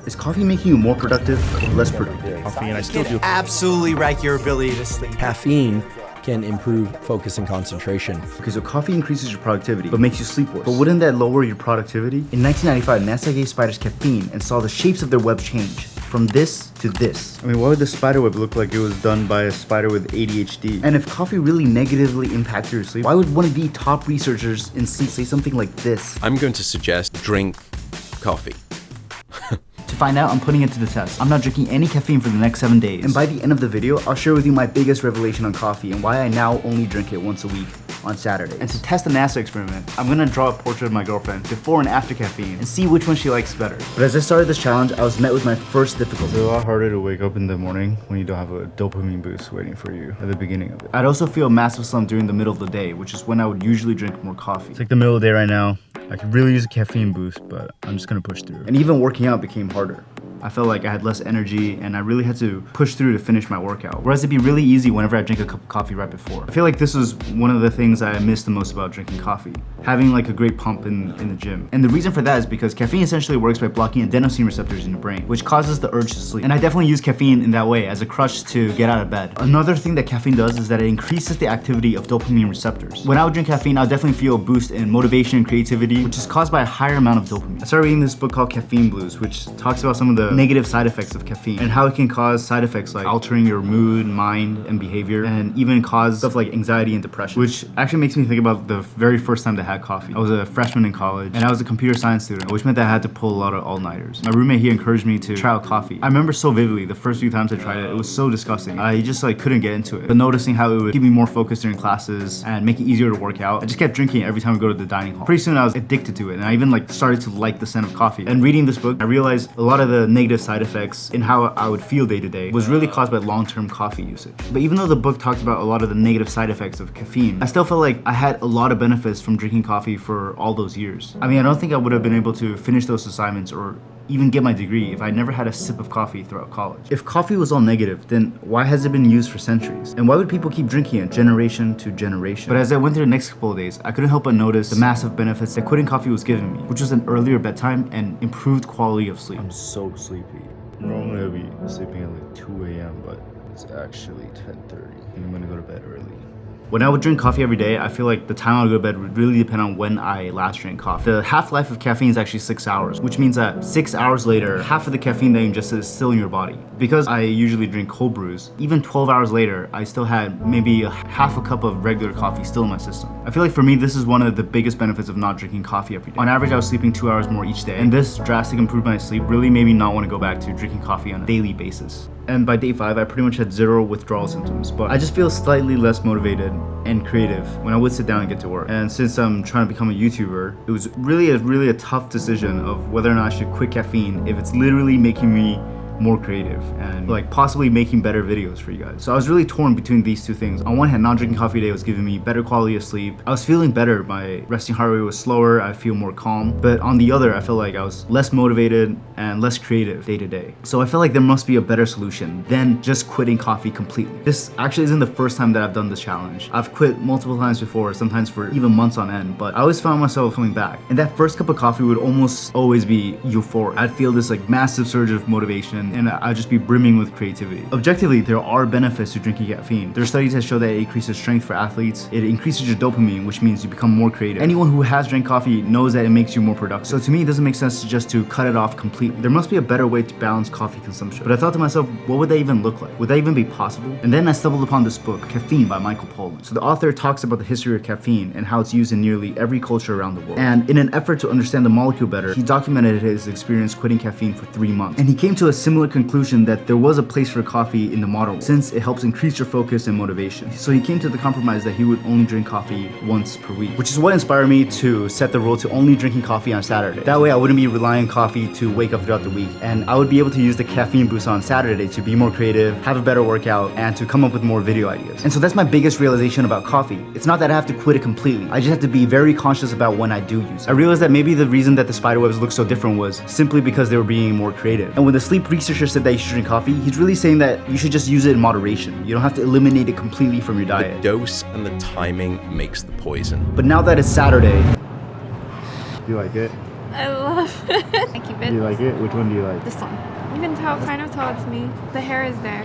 Is coffee making you more productive or less productive? Coffee, and I still do. Absolutely wreck your ability to sleep. Caffeine can improve focus and concentration. Okay, so coffee increases your productivity, but makes you sleep worse. But wouldn't that lower your productivity? In 1995, NASA gave spiders caffeine and saw the shapes of their webs change. From this to this. I mean, why would the spider web look like it was done by a spider with ADHD? And if coffee really negatively impacts your sleep, why would one of the top researchers in sleep say something like this? I'm going to suggest drink coffee. To find out, I'm putting it to the test. I'm not drinking any caffeine for the next 7 days. And by the end of the video, I'll share with you my biggest revelation on coffee and why I now only drink it once a week on Saturday. And to test the NASA experiment, I'm gonna draw a portrait of my girlfriend before and after caffeine and see which one she likes better. But as I started this challenge, I was met with my first difficulty. It's a lot harder to wake up in the morning when you don't have a dopamine boost waiting for you at the beginning of it. I'd also feel a massive slump during the middle of the day, which is when I would usually drink more coffee. It's like the middle of the day right now. I could really use a caffeine boost, but I'm just gonna push through. And even working out became harder. I felt like I had less energy and I really had to push through to finish my workout. Whereas it'd be really easy whenever I drink a cup of coffee right before. I feel like this was one of the things I missed the most about drinking coffee. Having like a great pump in the gym. And the reason for that is because caffeine essentially works by blocking adenosine receptors in your brain, which causes the urge to sleep. And I definitely use caffeine in that way as a crutch to get out of bed. Another thing that caffeine does is that it increases the activity of dopamine receptors. When I would drink caffeine, I would definitely feel a boost in motivation and creativity, which is caused by a higher amount of dopamine. I started reading this book called Caffeine Blues, which talks about some of the negative side effects of caffeine and how it can cause side effects like altering your mood, mind, and behavior, and even cause stuff like anxiety and depression, which actually makes me think about the very first time that I had coffee. I was a freshman in college and I was a computer science student, which meant that I had to pull a lot of all-nighters. My roommate, he encouraged me to try out coffee. I remember so vividly the first few times I tried it, it was so disgusting. I just like couldn't get into it. But noticing how it would keep me more focused during classes and make it easier to work out, I just kept drinking it every time I go to the dining hall. Pretty soon I was addicted to it and I even like started to like the scent of coffee. And reading this book, I realized a lot of the negative side effects in how I would feel day to day was really caused by long-term coffee usage. But even though the book talked about a lot of the negative side effects of caffeine, I still felt like I had a lot of benefits from drinking coffee for all those years. I mean, I don't think I would have been able to finish those assignments or even get my degree if I never had a sip of coffee throughout college. If coffee was all negative, then why has it been used for centuries? And why would people keep drinking it generation to generation? But as I went through the next couple of days, I couldn't help but notice the massive benefits that quitting coffee was giving me, which was an earlier bedtime and improved quality of sleep. I'm so sleepy. Normally I'll be sleeping at like 2 a.m., but it's actually 10:30. I'm gonna go to bed early. When I would drink coffee every day, I feel like the time I would go to bed would really depend on when I last drank coffee. The half-life of caffeine is actually 6 hours, which means that 6 hours later, half of the caffeine that you ingested is still in your body. Because I usually drink cold brews, even 12 hours later, I still had maybe half a cup of regular coffee still in my system. I feel like for me, this is one of the biggest benefits of not drinking coffee every day. On average, I was sleeping 2 hours more each day, and this drastic improvement in sleep really made me not want to go back to drinking coffee on a daily basis. And by day 5, I pretty much had 0 withdrawal symptoms, but I just feel slightly less motivated and creative when I would sit down and get to work. And since I'm trying to become a YouTuber, it was really a tough decision of whether or not I should quit caffeine if it's literally making me more creative and like possibly making better videos for you guys. So I was really torn between these two things. On one hand, not drinking coffee a day was giving me better quality of sleep. I was feeling better. My resting heart rate was slower. I feel more calm. But on the other, I felt like I was less motivated and less creative day to day. So I felt like there must be a better solution than just quitting coffee completely. This actually isn't the first time that I've done this challenge. I've quit multiple times before, sometimes for even months on end, but I always found myself coming back. And that first cup of coffee would almost always be euphoric. I'd feel this like massive surge of motivation and I'd just be brimming with creativity. Objectively, there are benefits to drinking caffeine. There are studies that show that it increases strength for athletes. It increases your dopamine, which means you become more creative. Anyone who has drank coffee knows that it makes you more productive. So to me, it doesn't make sense to cut it off completely. There must be a better way to balance coffee consumption. But I thought to myself, what would that even look like? Would that even be possible? And then I stumbled upon this book, Caffeine by Michael Pollan. So the author talks about the history of caffeine and how it's used in nearly every culture around the world. And in an effort to understand the molecule better, he documented his experience quitting caffeine for 3 months. And he came to a similar conclusion that there was a place for coffee in the modern world since it helps increase your focus and motivation. So he came to the compromise that he would only drink coffee once per week, which is what inspired me to set the rule to only drinking coffee on Saturday. That way I wouldn't be relying on coffee to wake up throughout the week, and I would be able to use the caffeine boost on Saturday to be more creative, have a better workout, and to come up with more video ideas. And so that's my biggest realization about coffee. It's not that I have to quit it completely. I just have to be very conscious about when I do use it. I realized that maybe the reason that the spiderwebs look so different was simply because they were being more creative. And when the sleep researcher said that you should drink coffee, he's really saying that you should just use it in moderation. You don't have to eliminate it completely from your diet. The dose and the timing makes the poison. But now that it's Saturday, do you like it? I love love it. I keep Do you it. like it? Which one do you like? This one. You can tell, kind of tell it's me. The hair is there.